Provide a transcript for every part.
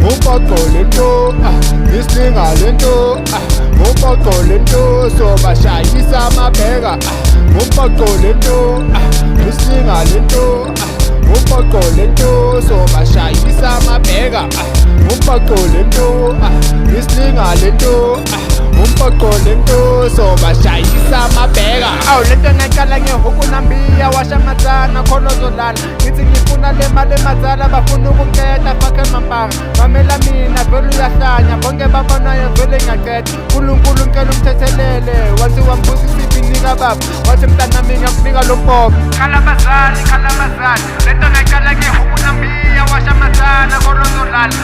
Umphoqo lento islinga lento umphoqo lento sobashayisa amabheka umphoqo lento islinga lento umphoqo lento sobashayisa amabheka umphoqo lento islinga lento umphoqo lento sobashayisa amabheka. Awu lento ngaqala ngehukunambiya washamatana khona zolala ngithi ngifuna le mali emazala bafuna ukuqeda fakhe mampanga mamela mina vele uyahlanya bonke babonayo vele ngiyaqeda uNkulunkulu ngicela umthethelele wathi wamphuzisa ibinika baba wathi mntanami ngiyakufika lo bhoko khala bazali lento ngaqala ngehukunambiya washamatana khona zolala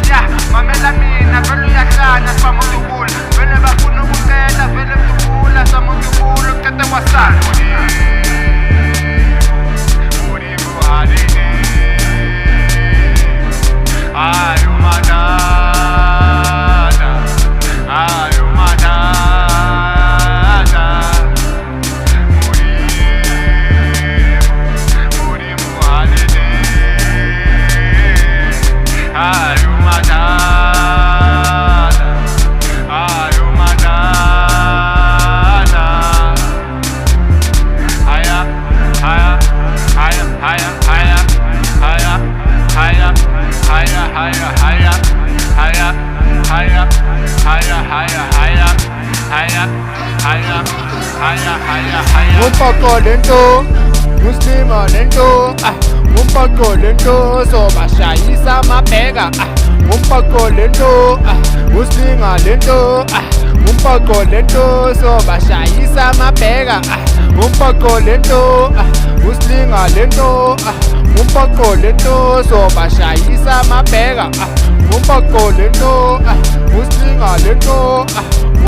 ya mamela mina vele uyahlanya sibamudubula vele bafuna ukuqeda vele mdubula samudubula uqede wasala Umphoqo lento uslima lento umphoqo lento sobashayisa amabheka umphoqo lento uslinga lento umphoqo lento sobashayisa amabheka umphoqo lento uslinga lento umphoqo lento sobashayisa amabheka umphoqo lento uslinga lento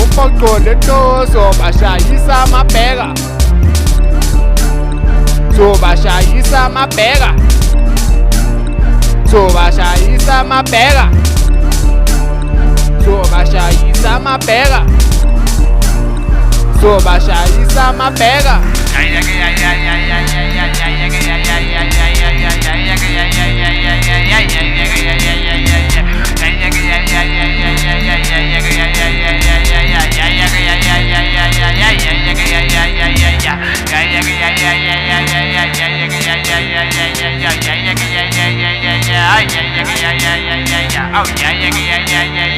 umphoqo lento sobashayisa amabheka sobashayisa amabheka sobashayisa amabheka sobashayisa amabheka sobashayisa amabheka Oh yeah.